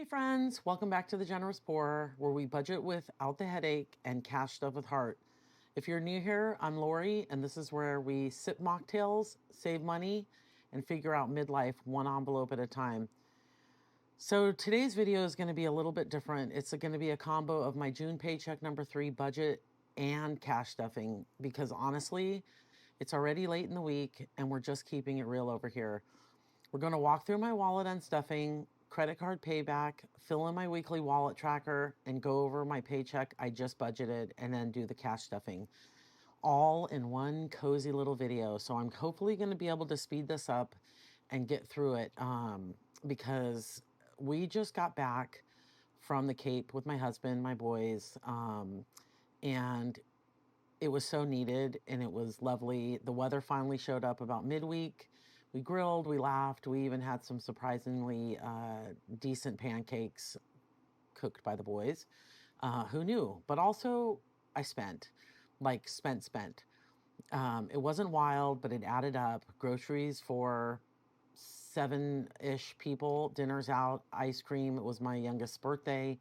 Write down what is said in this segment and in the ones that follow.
Hey friends, welcome back to The Generous Poor, where we budget without the headache and cash stuff with heart. If you're new here, I'm Lori, and this is where we sip mocktails, save money, and figure out midlife one envelope at a time. So today's video is going to be a little bit different. It's going to be a combo of my June paycheck number 3 budget and cash stuffing, because honestly, it's already late in the week and we're just keeping it real over here. We're going to walk through my wallet unstuffing, credit card payback, fill in my weekly wallet tracker, and go over my paycheck I just budgeted, and then do the cash stuffing all in one cozy little video. So I'm hopefully going to be able to speed this up and get through it because we just got back from the Cape with my husband, my boys, and it was so needed and it was lovely. The weather finally showed up about midweek. We grilled, we laughed, we even had some surprisingly decent pancakes cooked by the boys. Who knew? But also, I spent, like, spent. It wasn't wild, but it added up. Groceries for 7-ish people, dinners out, ice cream. It was my youngest birthday,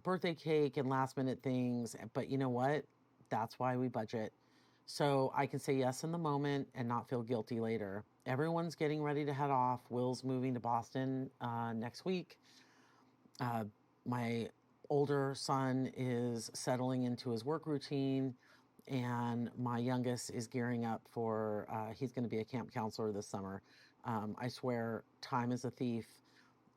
birthday cake, and last minute things. But you know what? That's why we budget. So I can say yes in the moment and not feel guilty later. Everyone's getting ready to head off. Will's moving to Boston next week. My older son is settling into his work routine, and my youngest is gearing up for, he's going to be a camp counselor this summer. I swear, time is a thief.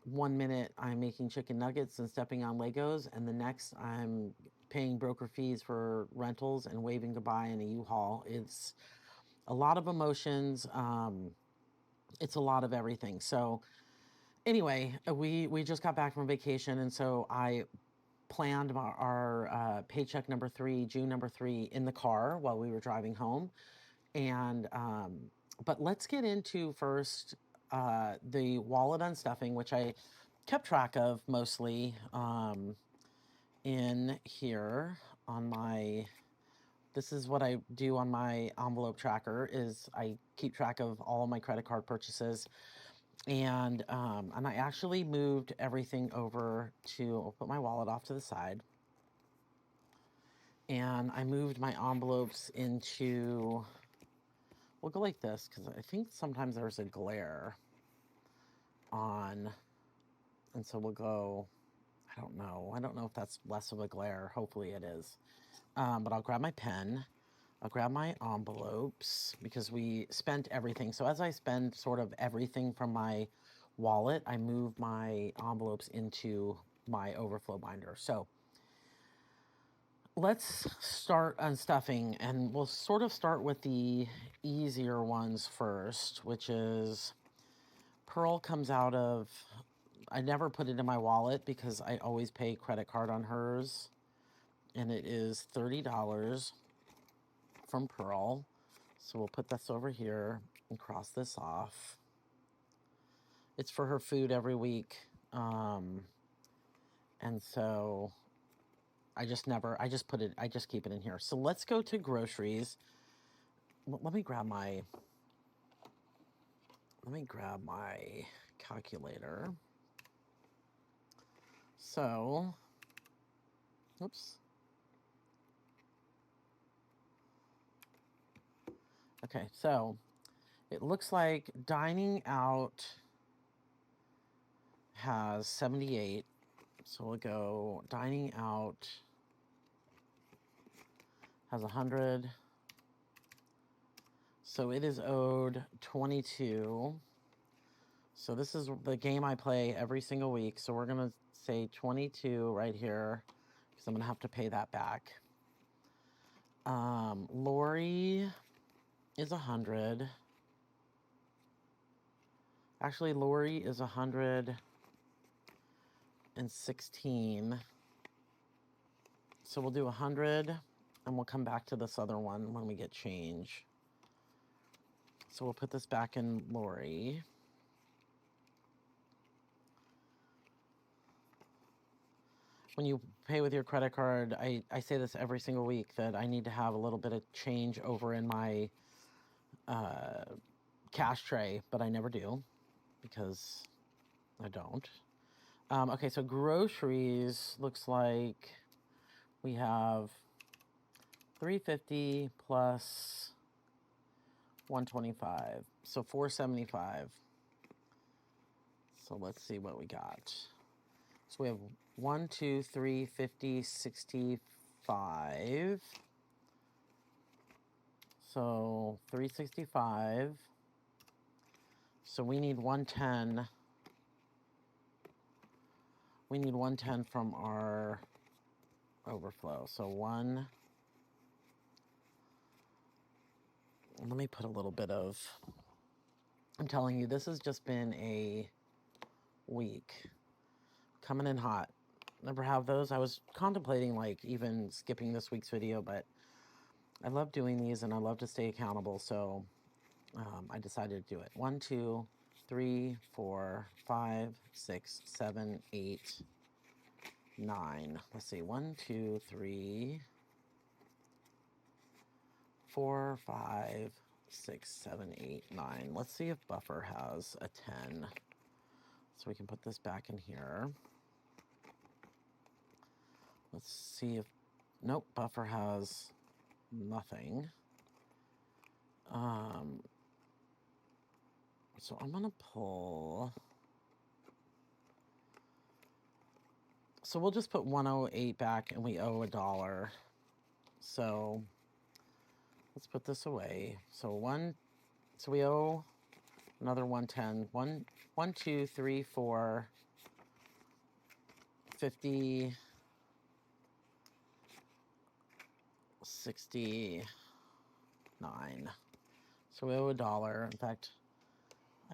1 minute I'm making chicken nuggets and stepping on Legos, and the next I'm paying broker fees for rentals and waving goodbye in a U-Haul. It's a lot of emotions. It's a lot of everything. So anyway, we just got back from vacation, and so I planned our paycheck number 3, June number 3, in the car while we were driving home. And but let's get into first the wallet unstuffing, which I kept track of mostly in here on my. This is what I do on my envelope tracker: is I keep track of all of my credit card purchases, and I actually moved everything over to. I'll put my wallet off to the side, and I moved my envelopes into. We'll go like this because I think sometimes there's a glare on, and so we'll go. I don't know. I don't know if that's less of a glare. Hopefully it is. But I'll grab my pen. I'll grab my envelopes because we spent everything. So as I spend sort of everything from my wallet, I move my envelopes into my overflow binder. So let's start unstuffing, and we'll sort of start with the easier ones first, which is Pearl comes out of, I never put it in my wallet because I always pay credit card on hers, and it is $30 from Pearl. So we'll put this over here and cross this off. It's for her food every week. And so I just keep it in here. So let's go to groceries. Let me grab my calculator. So, oops. Okay, so it looks like dining out has 78. So we'll go dining out has 100. So it is owed 22. So this is the game I play every single week. So we're going to say 22 right here because I'm going to have to pay that back. Lori is 100. Actually, Lori is 116. So we'll do 100, and we'll come back to this other one when we get change. So we'll put this back in Lori. When you pay with your credit card, I say this every single week, that I need to have a little bit of change over in my cash tray, but I never do because I don't. Okay, so groceries looks like we have $350 plus 125, so $475. So let's see what we got. So we have 1, 2, 3, 50, 65. So 365. So we need 110. We need 110 from our overflow. So let me put a little bit of, I'm telling you, this has just been a week. Coming in hot. Never have those. I was contemplating like even skipping this week's video, but I love doing these and I love to stay accountable. So I decided to do it. 1, 2, 3, 4, 5, 6, 7, 8, 9. Let's see. 1, 2, 3, 4, 5, 6, 7, 8, 9. Let's see if buffer has a 10. So we can put this back in here. Let's see if, nope, buffer has nothing. So I'm gonna pull, so we'll just put 108 back and we owe $1. So let's put this away. So we owe another 110. 1, 2, 3, 4, 50, 69. So we owe $1. In fact,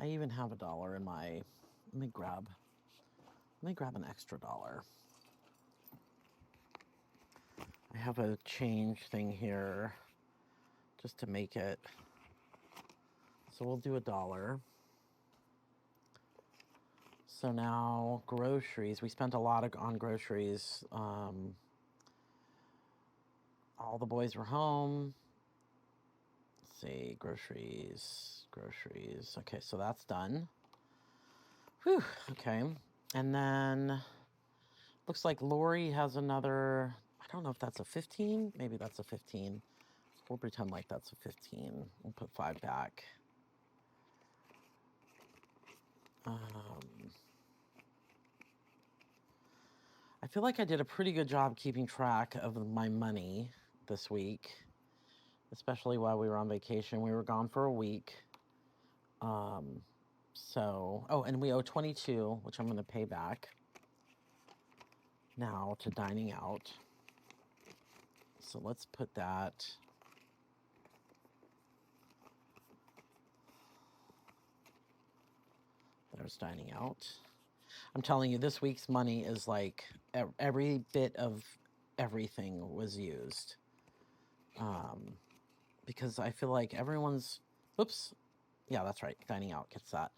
I even have $1 in my, let me grab an extra $1. I have a change thing here just to make it. So we'll do $1. So now groceries, we spent a lot on groceries. All the boys were home. Let's see, groceries. Okay, so that's done. Whew, okay. And then looks like Lori has another, I don't know if that's a 15. Maybe that's a 15. We'll pretend like that's a 15. We'll put 5 back. I feel like I did a pretty good job keeping track of my money this week, especially while we were on vacation. We were gone for a week. And we owe 22, which I'm going to pay back now to dining out. So let's put that. There's dining out. I'm telling you, this week's money is like every bit of everything was used. Because I feel like everyone's, oops, yeah, that's right, dining out gets that.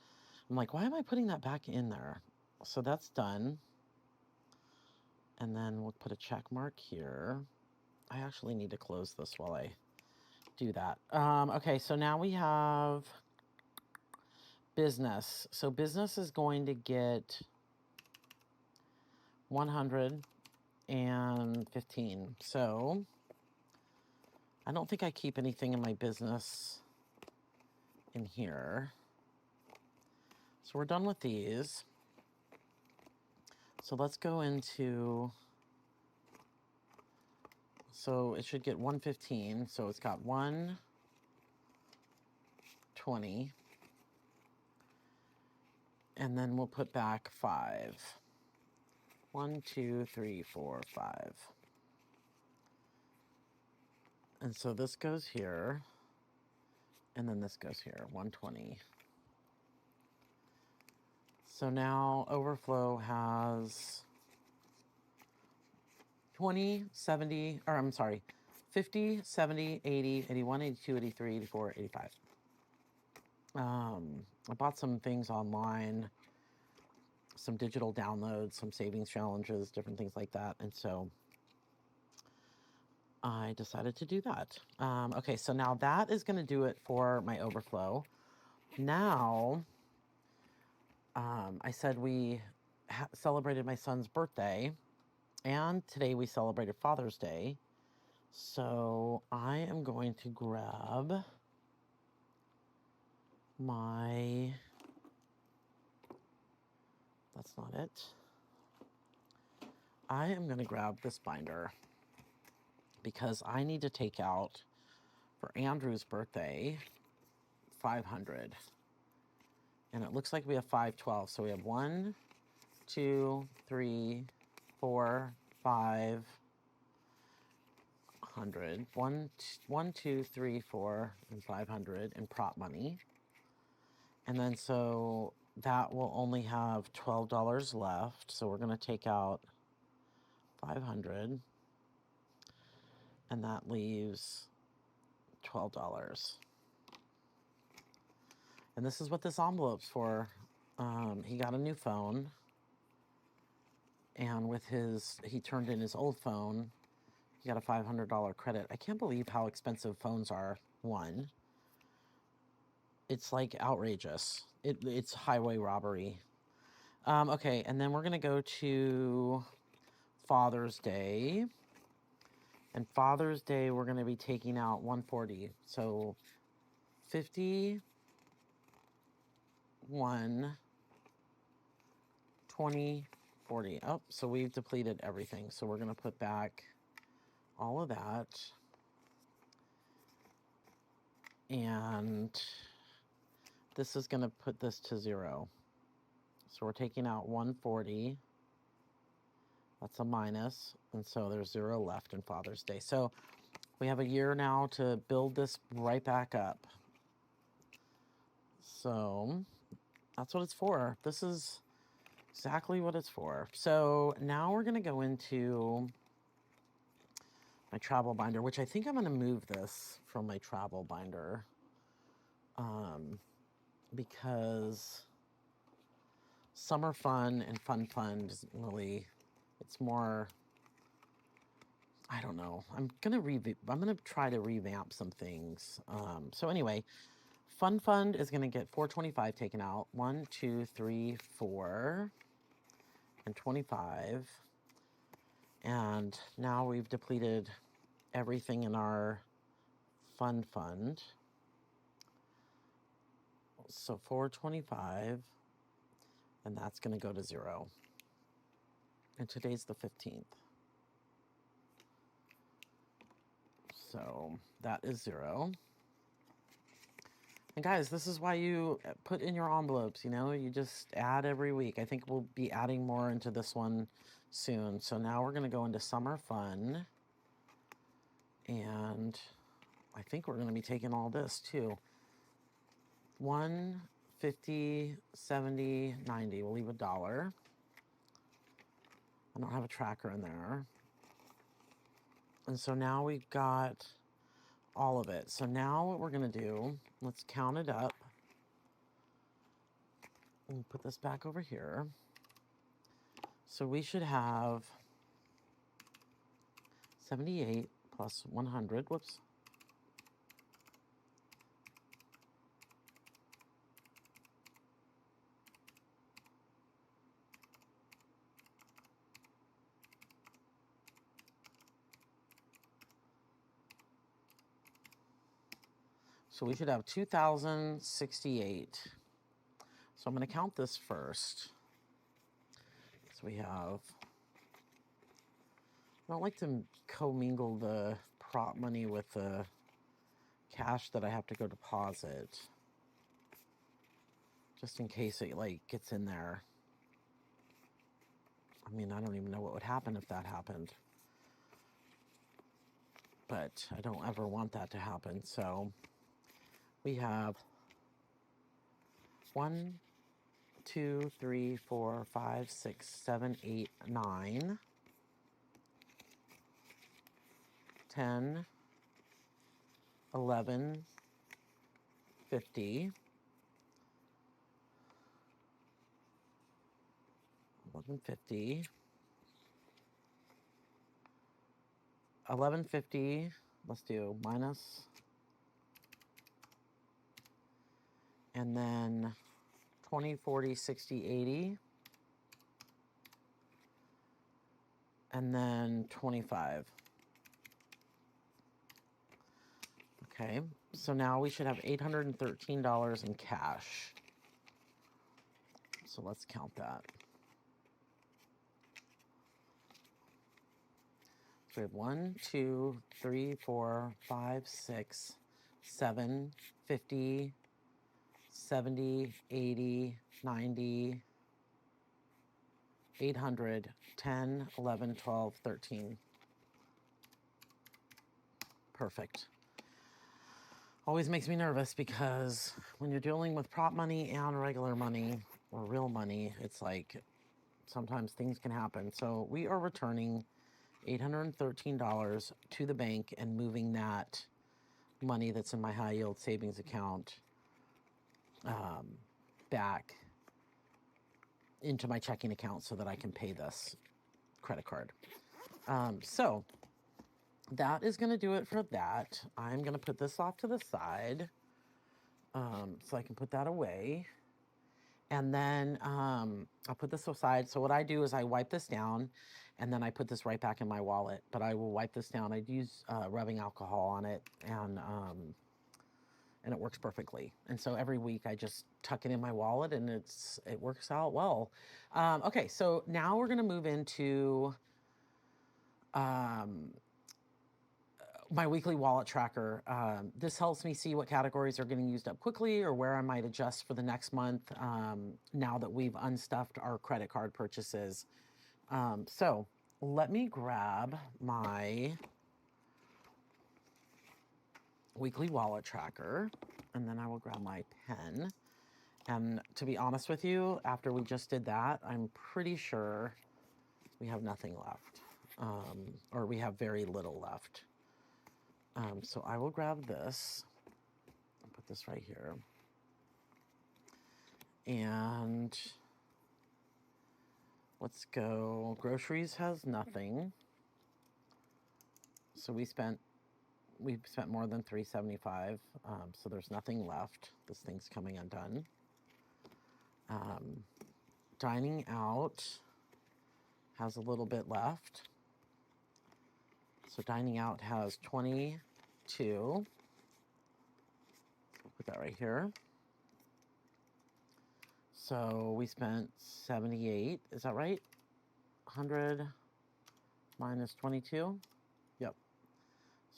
I'm like, why am I putting that back in there? So that's done. And then we'll put a check mark here. I actually need to close this while I do that. Okay, so now we have business. So business is going to get 115. So I don't think I keep anything in my business in here. So we're done with these. So let's go into, so it should get 115. So it's got 120. And then we'll put back 5. 1, 2, 3, 4, 5. And so this goes here. And then this goes here, 120. So now Overflow has 20, 70, or I'm sorry, 50, 70, 80, 81, 82, 83, 84, 85. I bought some things online, some digital downloads, some savings challenges, different things like that. And so I decided to do that. Okay, so now that is going to do it for my Overflow. Now, I said we celebrated my son's birthday, and today we celebrated Father's Day. So I am going to grab my, that's not it. I am going to grab this binder because I need to take out for Andrew's birthday 500. And it looks like we have 512. So we have 1, 2, 3, 4, 500. 1, 2, 3, 4, and 500 in prop money. And then so that will only have $12 left. So we're going to take out 500. And that leaves $12. And this is what this envelope's for. He got a new phone. And with he turned in his old phone. He got a $500 credit. I can't believe how expensive phones are. One, it's like outrageous. It's highway robbery. Okay, and then we're gonna go to Father's Day. And Father's Day, we're gonna be taking out 140. So 50, 1, 20, 40. Oh, so we've depleted everything. So we're gonna put back all of that. And this is gonna put this to 0. So we're taking out 140. That's a minus. And so there's 0 left in Father's Day. So we have a year now to build this right back up. So that's what it's for. This is exactly what it's for. So now we're going to go into my travel binder, which I think I'm going to move this from my travel binder because summer fun and fun fund isn't really, it's more, I don't know. I'm gonna try to revamp some things. So anyway, fun fund is gonna get 425 taken out. 1, 2, 3, 4, and 25. And now we've depleted everything in our fun fund. So 425, and that's gonna go to 0. And today's the 15th. So that is 0. And guys, this is why you put in your envelopes, you just add every week. I think we'll be adding more into this one soon. So now we're going to go into summer fun. And I think we're going to be taking all this too. 1, 50, 70, 90. We'll leave $1. I don't have a tracker in there. And so now we've got all of it. So now what we're going to do, let's count it up. And put this back over here. So we should have 78 plus 100. Whoops. So we should have 2,068. So I'm going to count this first. So we have, I don't like to commingle the prop money with the cash that I have to go deposit. Just in case it gets in there. I mean, I don't even know what would happen if that happened. But I don't ever want that to happen. So we have 1, 2, 3, 4, 5, 6, 7, 8, 9, 10, 11, 50, 1150, 1150, let's do minus, and then 20, 40, 60, 80, and then 25. Okay, so now we should have $813 in cash. So let's count that. So we have 1, 2, 3, 4, 5, 6, 7, 50, 70, 80, 90, 800, 10, 11, 12, 13. Perfect. Always makes me nervous because when you're dealing with prop money and regular money or real money, it's like sometimes things can happen. So we are returning $813 to the bank and moving that money that's in my high yield savings account back into my checking account so that I can pay this credit card. So that is going to do it for that. I'm going to put this off to the side so I can put that away. And then I'll put this aside. So what I do is I wipe this down and then I put this right back in my wallet. But I will wipe this down. I'd use rubbing alcohol on it and it works perfectly. And so every week I just tuck it in my wallet and it works out well. Okay, so now we're going to move into my weekly wallet tracker. This helps me see what categories are getting used up quickly or where I might adjust for the next month now that we've unstuffed our credit card purchases. So let me grab my weekly wallet tracker and then I will grab my pen. And to be honest with you, after we just did that, I'm pretty sure we have nothing left or we have very little left. So I will grab this and put this right here. And let's go. Groceries has nothing. So we've spent more than $375. So there's nothing left. This thing's coming undone. Dining out has a little bit left. So dining out has 22. Put that right here. So we spent 78. Is that right? 100 minus 22. Yep.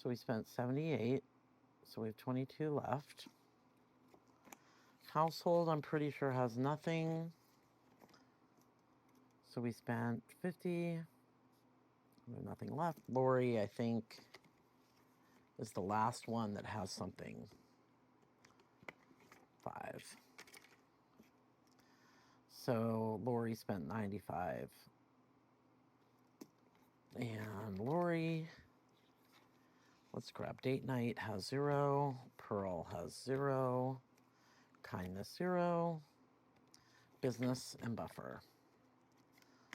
So we spent 78. So we have 22 left. Household, I'm pretty sure has nothing. So we spent 50. There's nothing left. Lori, I think, is the last one that has something. 5. So Lori spent 95. And Lori, let's grab date night, has 0. Pearl has 0. Kindness 0. Business and buffer.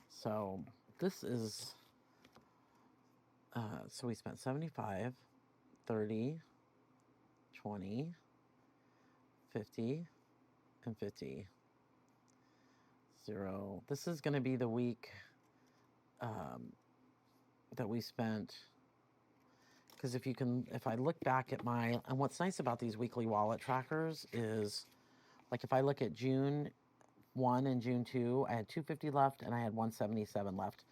So this is, so we spent 75, 30, 20, 50, and 50. 0. This is going to be the week that we spent, because if I look back at and what's nice about these weekly wallet trackers is, like if I look at June 1 and June 2, I had $250 left and I had $177 left.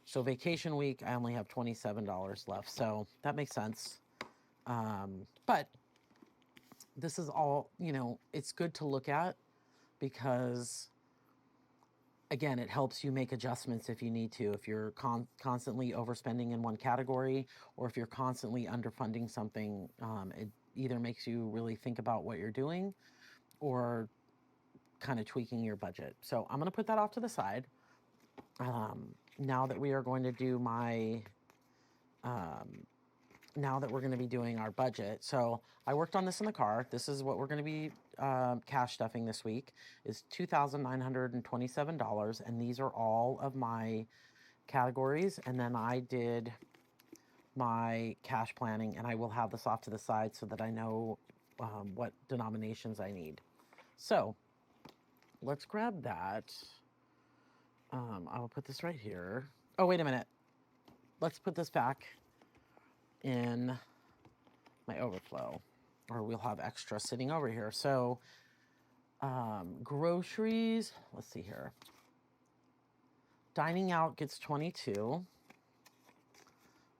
So vacation week, I only have $27 left. So that makes sense. But this is all, it's good to look at because, again, it helps you make adjustments if you need to. If you're constantly overspending in one category or if you're constantly underfunding something, it either makes you really think about what you're doing or kind of tweaking your budget. So I'm going to put that off to the side. Now that we are going to do now that we're going to be doing our budget. So I worked on this in the car. This is what we're going to be cash stuffing this week is $2,927. And these are all of my categories. And then I did my cash planning and I will have this off to the side so that I know what denominations I need. So let's grab that. I will put this right here. Oh, wait a minute. let's put this back in my overflow, or we'll have extra sitting over here. So groceries, let's see here. Dining out gets 22.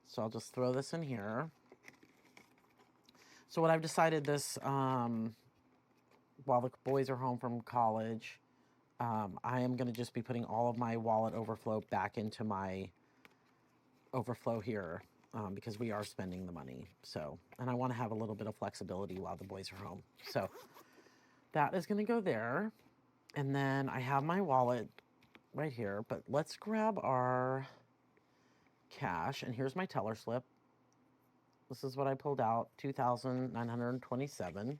So I'll just throw this in here. So what I've decided this, while the boys are home from college, I am going to just be putting all of my wallet overflow back into my overflow here, because we are spending the money. So, and I want to have a little bit of flexibility while the boys are home. So that is going to go there. And then I have my wallet right here, but let's grab our cash. And here's my teller slip. This is what I pulled out, 2,927.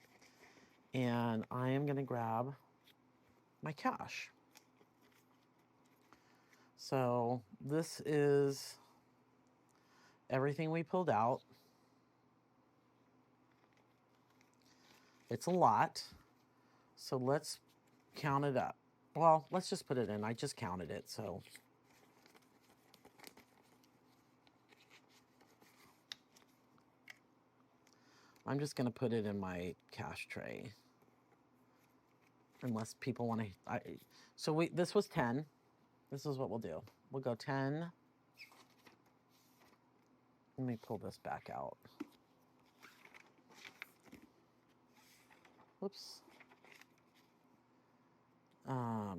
And I am going to grab my cash. So this is everything we pulled out. It's a lot. So let's count it up. Well, let's just put it in. I just counted it, so. I'm just going to put it in my cash tray. Unless people want to. So this was 10. This is what we'll do. We'll go 10. Let me pull this back out. Whoops. I'll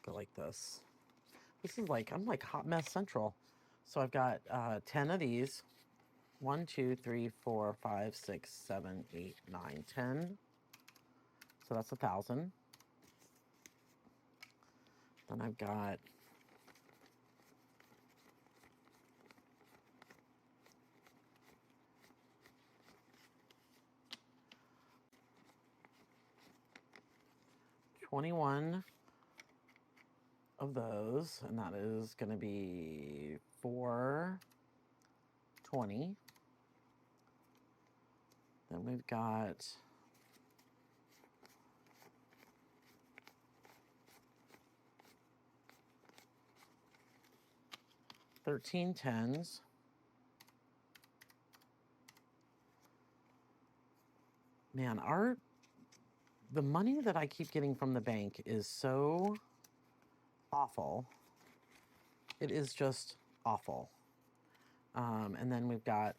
go like this. This is like, I'm like hot mess central. So I've got 10 of these. 1, 2, 3, 4, 5, 6, 7, 8, 9, 10. So that's 1,000. Then I've got $21 of those, and that is going to be $420. Then we've got $13.10s. Man, the money that I keep getting from the bank is so awful. It is just awful. And then we've got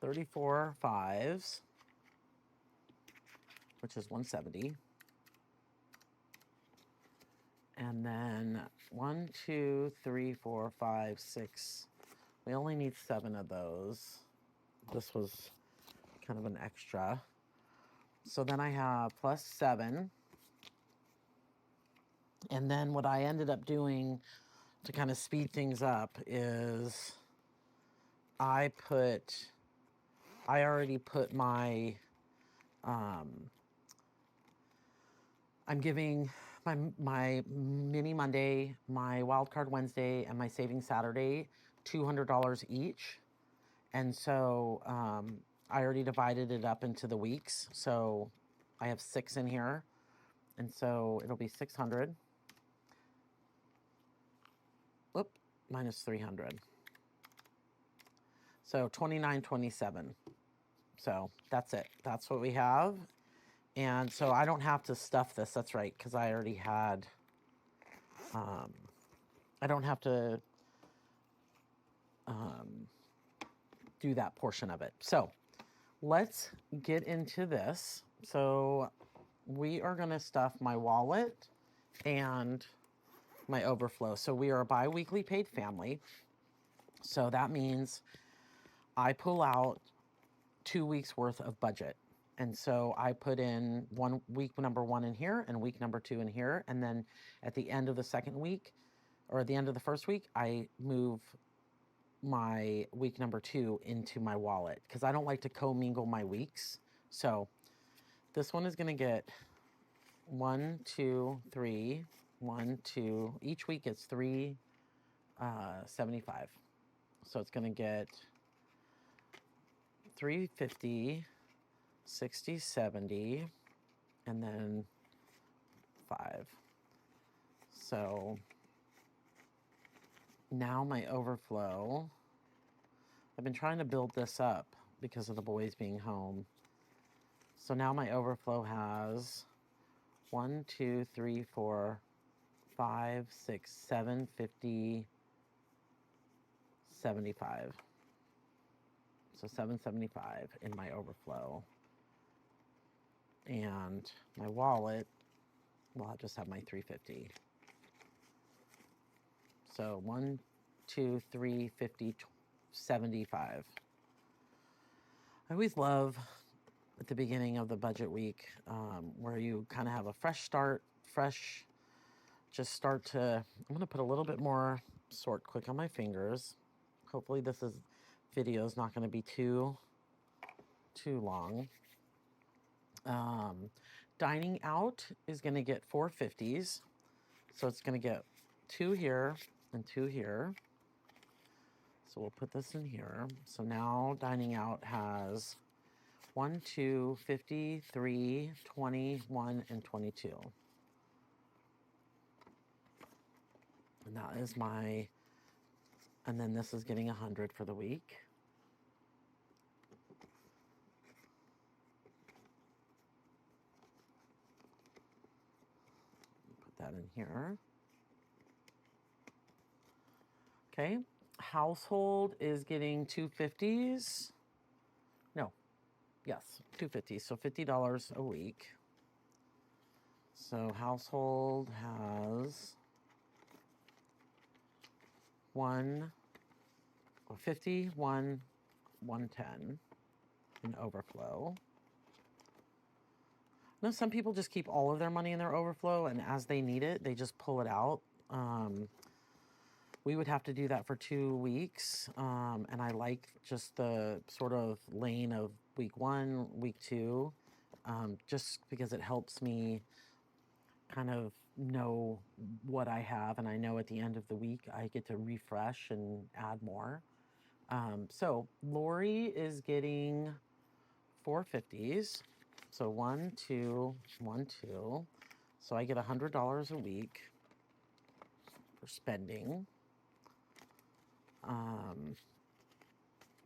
$34 fives, which is $170. And then 1, 2, 3, 4, 5, 6. We only need 7 of those. This was kind of an extra. So then I have plus 7. And then what I ended up doing to kind of speed things up is I already put my, I'm giving my mini Monday, my wildcard Wednesday, and my saving Saturday $200 each. And so I already divided it up into the weeks. So I have 6 in here. And so it'll be 600. Whoop, minus 300. So 29.27. So that's it. That's what we have. And so I don't have to stuff this. That's right, because I already had, I don't have to do that portion of it. So let's get into this. So we are going to stuff my wallet and my overflow. So we are a bi-weekly paid family. So that means I pull out 2 weeks worth of budget. And so I put in week number 1 in here and week number 2 in here. And then at the end of the second week, or at the end of the first week, I move my week number 2 into my wallet because I don't like to commingle my weeks. So this one is going to get 1, 2, 3, 1, 2. Each week it's 375. So it's going to get 350, 60, 70, and then 5. So now my overflow, I've been trying to build this up because of the boys being home. So now my overflow has 1, 2, 3, 4, 5, 6, 7, 50, 75. So 775 in my overflow. And my wallet, well, I'll just have my 350. So 1, 2, 3, 50, 75. I always love at the beginning of the budget week where you kind of have a fresh start, just start to, I'm going to put a little bit more sort quick on my fingers. Hopefully this video is not going to be too long. Dining out is going to get 450s. So it's going to get 2 here and 2 here. So we'll put this in here. So now dining out has 1, 2, 50, 3, 20, 1, and 22. And that is my, and then this is getting 100 for the week. Put that in here. Okay, household is getting 250s. No, yes, 250s, so $50 a week. So household has 50, 110 in overflow. I know some people just keep all of their money in their overflow, and as they need it, they just pull it out. We would have to do that for 2 weeks, and I like just the sort of lane of week 1, week 2, just because it helps me kind of know what I have, and I know at the end of the week I get to refresh and add more. So Lori is getting 450s. So 1, 2, 1, 2. So I get $100 a week for spending.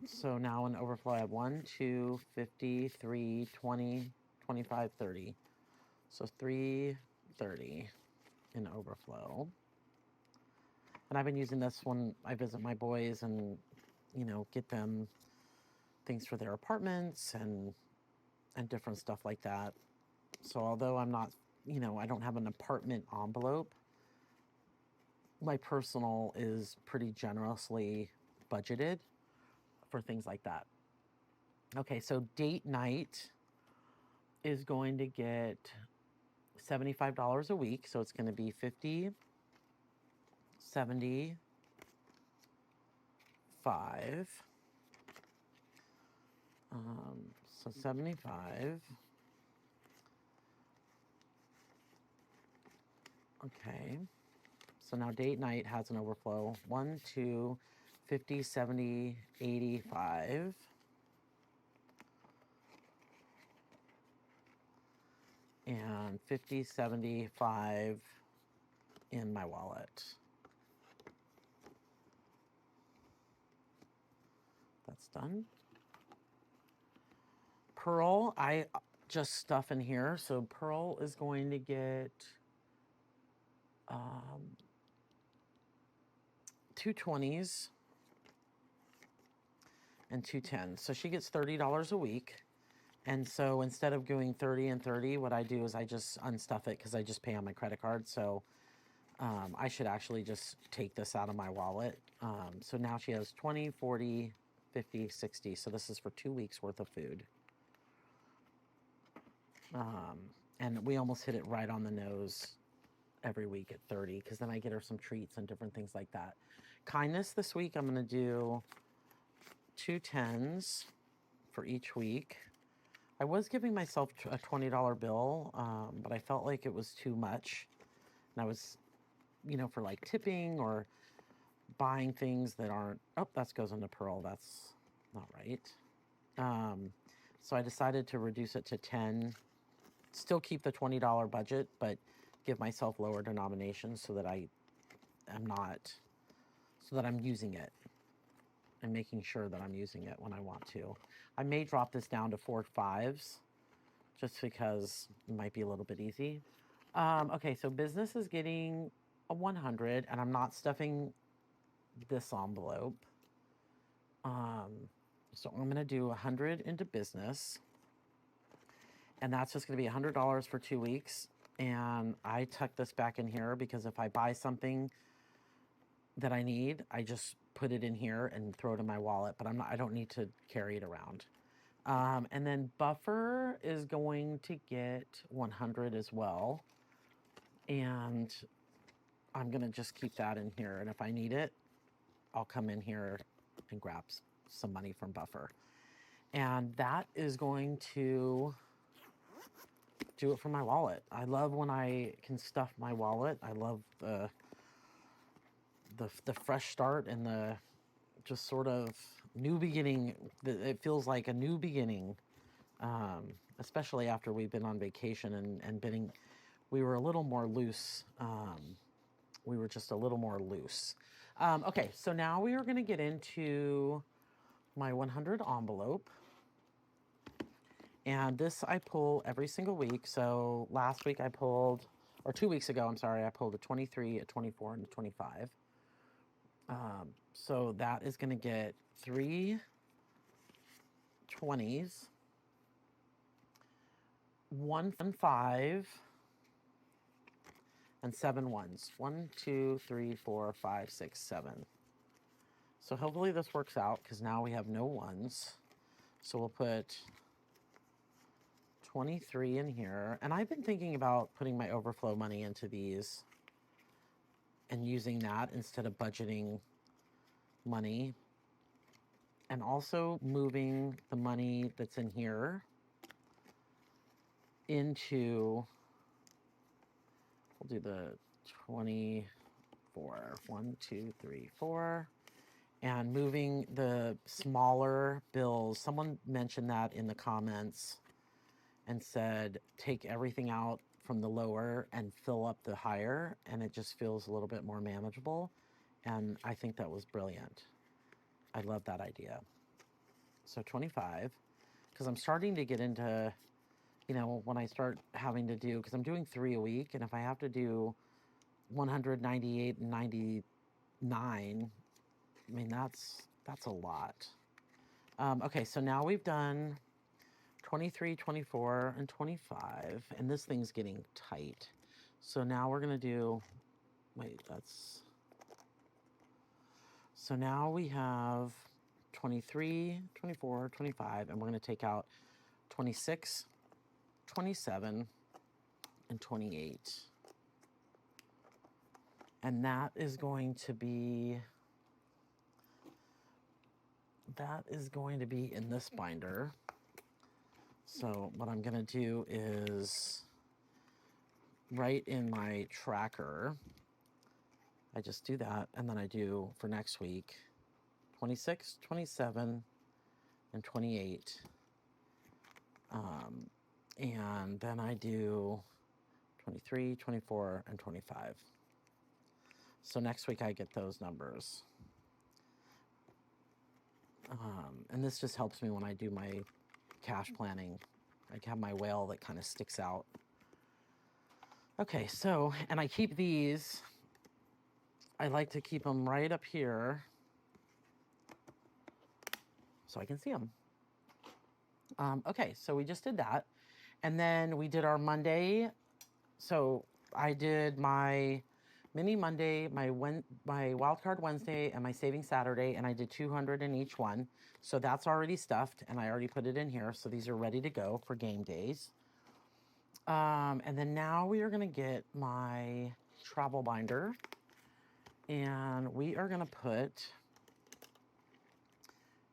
So now in overflow I have 1, 2, 50, 3, 20, 25, 30. So 330 in overflow. And I've been using this when I visit my boys and, get them things for their apartments and different stuff like that. So although I'm not, I don't have an apartment envelope, my personal is pretty generously budgeted for things like that. Okay, so date night is going to get $75 a week. So it's going to be 50, 70, 5. So 75. Okay. So now date night has an overflow. 1, 2, 50, 70, 85. And 50, 75 in my wallet. That's done. Pearl, I just stuff in here. So Pearl is going to get 2 20s and 2 10s. So she gets $30 a week. And so instead of doing 30 and 30, what I do is I just unstuff it because I just pay on my credit card. So I should actually just take this out of my wallet. So now she has 20, 40, 50, 60. So this is for 2 weeks worth of food. And we almost hit it right on the nose every week at 30 because then I get her some treats and different things like that. Kindness this week, I'm going to do 2 10s for each week. I was giving myself a $20 bill, but I felt like it was too much. And I was, for like tipping or buying things that aren't, oh, that goes into Pearl. That's not right. So I decided to reduce it to 10, still keep the $20 budget, but give myself lower denominations so that I am not, so that I'm using it and making sure that I'm using it when I want to. I may drop this down to 4 5s just because it might be a little bit easy. Okay, so business is getting a 100 and I'm not stuffing this envelope. So I'm going to do 100 into business, and that's just going to be $100 for 2 weeks. And I tuck this back in here because if I buy something that I need, I just put it in here and throw it in my wallet, but I don't need to carry it around. And then buffer is going to get 100 as well. And I'm going to just keep that in here. And if I need it, I'll come in here and grab some money from buffer. And that is going to do it for my wallet. I love when I can stuff my wallet. I love the fresh start and the just sort of new beginning. It feels like a new beginning, especially after we've been on vacation and we were a little more loose. We were just a little more loose. Okay, so now we are going to get into my 100 envelope. And this I pull every single week. So last week I pulled, or 2 weeks ago, I'm sorry, I pulled a 23, a 24, and a 25. So that is going to get 3 20s, 1 5, and 7 1s. 1, 2, 3, 4, 5, 6, 7. So hopefully this works out because now we have no 1s. So we'll put 23 in here. And I've been thinking about putting my overflow money into these and using that instead of budgeting money. And also moving the money that's in here into, we'll do the 24. 1, 2, 3, 4. And moving the smaller bills. Someone mentioned that in the comments and said, take everything out from the lower and fill up the higher, and it just feels a little bit more manageable. And I think that was brilliant. I love that idea. So 25, because I'm starting to get into, when I start having to do, because I'm doing 3 a week, and if I have to do 198 and 99, I mean, that's a lot. Okay, so now we've done 23, 24, and 25, and this thing's getting tight. So now we're gonna do, so now we have 23, 24, 25, and we're gonna take out 26, 27, and 28. And that is going to be in this binder. So what I'm going to do is write in my tracker. I just do that, and then I do for next week 26, 27, and 28. And then I do 23, 24, and 25. So next week I get those numbers. And this just helps me when I do my cash planning. I have my whale that kind of sticks out. Okay, so, and I keep these, I like to keep them right up here so I can see them. Okay, so we just did that. And then we did our Monday. So I did my mini Monday, my wildcard Wednesday, and my saving Saturday, and I did 200 in each one. So that's already stuffed, and I already put it in here. So these are ready to go for game days. And then now we are going to get my travel binder, and we are going to put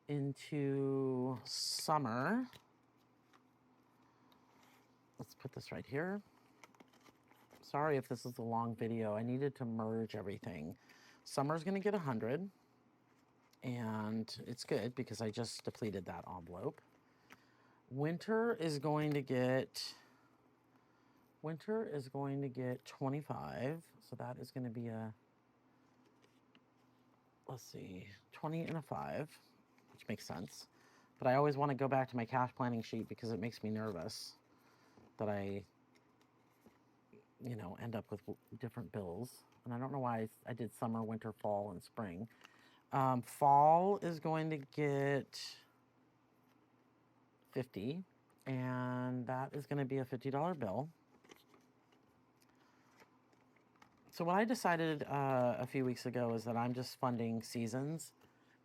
into summer let's put this right here. Sorry if this is a long video. I needed to merge everything. Summer's going to get 100. And it's good because I just depleted that envelope. Winter is going to get 25. So that is going to be a, let's see, 20 and a 5, which makes sense. But I always want to go back to my cash planning sheet because it makes me nervous that I, end up with different bills. And I don't know why I did summer, winter, fall, and spring. Fall is going to get 50, and that is going to be a $50 bill. So what I decided a few weeks ago is that I'm just funding seasons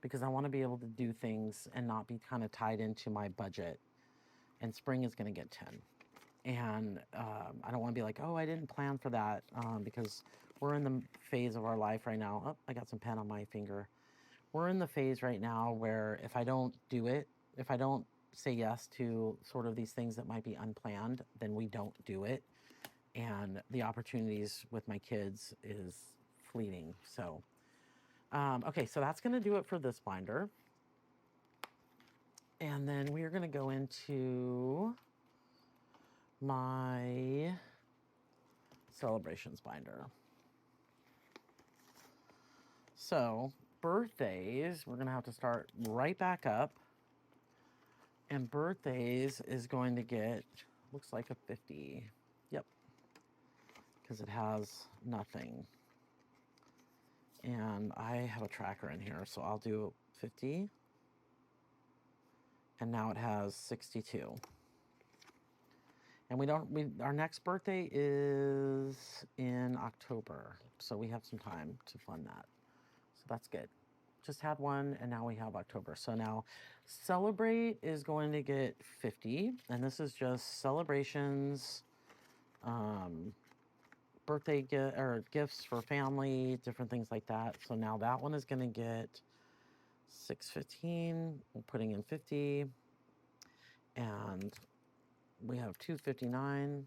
because I want to be able to do things and not be kind of tied into my budget. And spring is going to get 10. And I don't want to be like, oh, I didn't plan for that because we're in the phase of our life right now. Oh, I got some pen on my finger. We're in the phase right now where if I don't do it, if I don't say yes to sort of these things that might be unplanned, then we don't do it. And the opportunities with my kids is fleeting. So, okay, so that's going to do it for this binder. And then we are going to go into my celebrations binder. So birthdays, we're going to have to start right back up. And birthdays is going to get, looks like a 50. Yep. Because it has nothing. And I have a tracker in here, so I'll do 50. And now it has 62. And our next birthday is in October. So we have some time to fund that. So that's good. Just had one, and now we have October. So now Celebrate is going to get 50. And this is just celebrations, birthday gifts for family, different things like that. So now that one is going to get 615. We're putting in 50. And we have 259,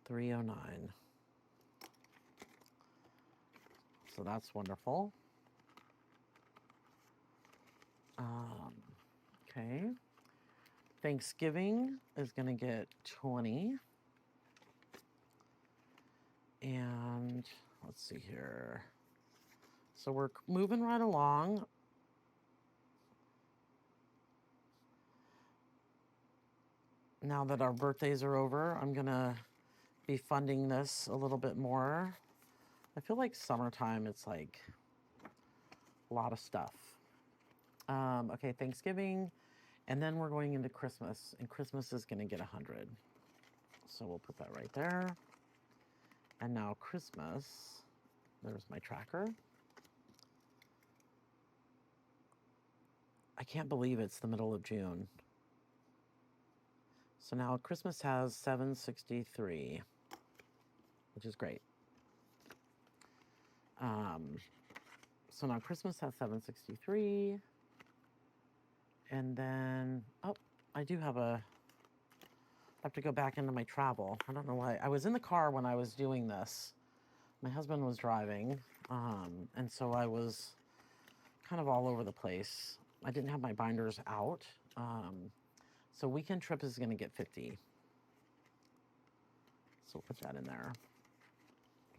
309. So that's wonderful. Okay. Thanksgiving is going to get 20. And let's see here. So we're moving right along. Now that our birthdays are over, I'm going to be funding this a little bit more. I feel like summertime, it's like a lot of stuff. Okay, Thanksgiving, and then we're going into Christmas, and Christmas is going to get 100. So we'll put that right there. And now Christmas, there's my tracker. I can't believe it's the middle of June. So now Christmas has 763, which is great. So now Christmas has 763. And then, I have to go back into my travel. I don't know why. I was in the car when I was doing this. My husband was driving, and so I was kind of all over the place. I didn't have my binders out. So weekend trip is going to get 50. So we'll put that in there.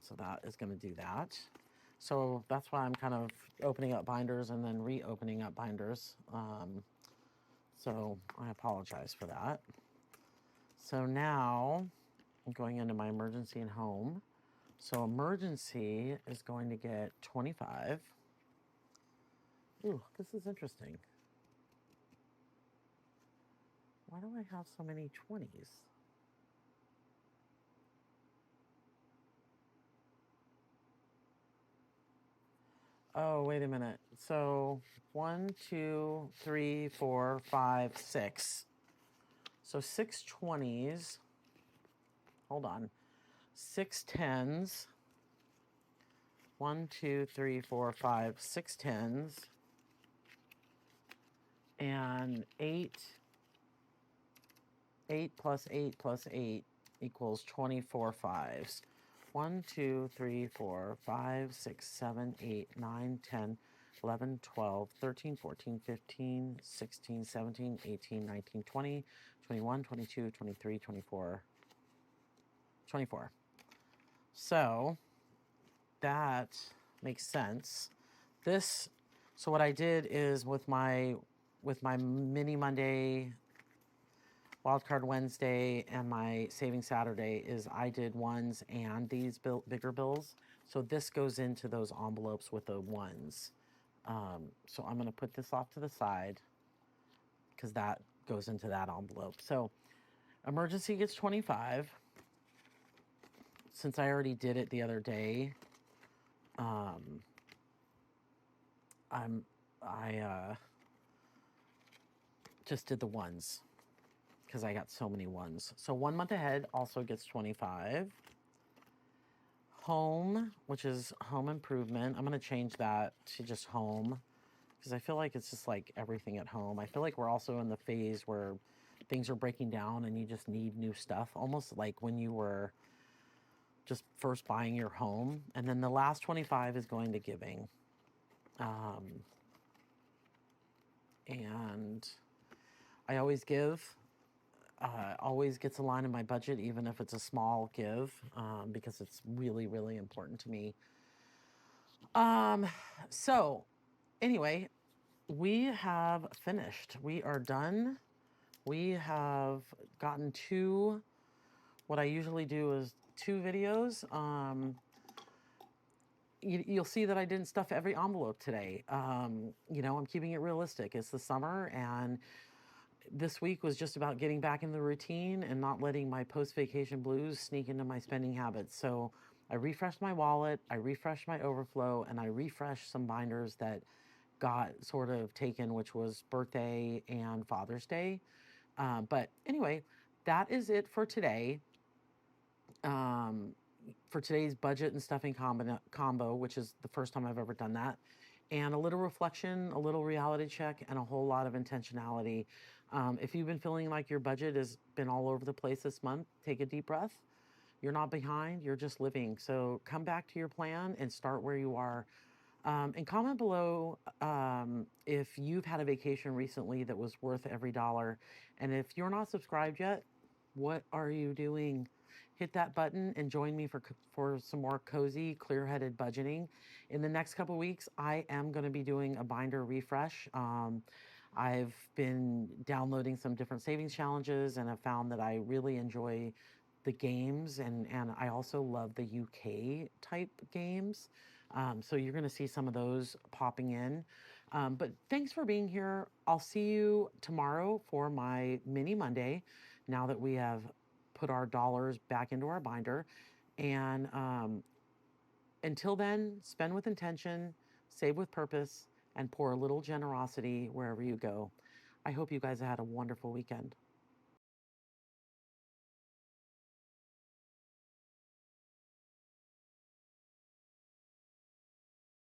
So that is going to do that. So that's why I'm kind of opening up binders and then reopening up binders. So I apologize for that. So now I'm going into my emergency and home. So emergency is going to get 25. Ooh, this is interesting. Why do I have so many 20s? Oh, wait a minute. So 1, 2, 3, 4, 5, 6. So 6 20s. Hold on. 6 10s. 1, 2, 3, 4, 5, 6 10s. And 8 8 plus 8 plus 8 equals 24 fives. 1, 2, 3, 4, 5, 6, 7, 8, 9, 10, 11, 12, 13, 14, 15, 16, 17, 18, 19, 20, 21, 22, 23, 24, 24. So that makes sense. So what I did is with my mini Monday, Wildcard Wednesday, and my Saving Saturday is I did ones and these bigger bills. So this goes into those envelopes with the ones. So I'm going to put this off to the side because that goes into that envelope. So emergency gets 25. Since I already did it the other day, I just did the ones because I got so many ones. So 1 month ahead also gets 25. Home, which is home improvement. I'm going to change that to just home because I feel like it's just like everything at home. I feel like we're also in the phase where things are breaking down and you just need new stuff, almost like when you were just first buying your home. And then the last 25 is going to giving. And I always give. Always gets a line in my budget, even if it's a small give, because it's really, really important to me. So anyway, we have finished. We are done. We have gotten to what I usually do is 2 videos. You'll see that I didn't stuff every envelope today. I'm keeping it realistic. It's the summer, and this week was just about getting back in the routine and not letting my post-vacation blues sneak into my spending habits. So I refreshed my wallet, I refreshed my Overflow, and I refreshed some binders that got sort of taken, which was birthday and Father's Day. But anyway, that is it for today. For today's budget and stuffing combo, which is the first time I've ever done that. And a little reflection, a little reality check, and a whole lot of intentionality. If you've been feeling like your budget has been all over the place this month, take a deep breath. You're not behind, you're just living. So come back to your plan and start where you are. And comment below if you've had a vacation recently that was worth every dollar. And if you're not subscribed yet, what are you doing? Hit that button and join me for some more cozy, clear-headed budgeting. In the next couple weeks, I am going to be doing a binder refresh. I've been downloading some different savings challenges and have found that I really enjoy the games, and I also love the UK type games. So you're going to see some of those popping in. But thanks for being here. I'll see you tomorrow for my mini Monday, now that we have put our dollars back into our binder. And until then, spend with intention, save with purpose, and pour a little generosity wherever you go. I hope you guys had a wonderful weekend.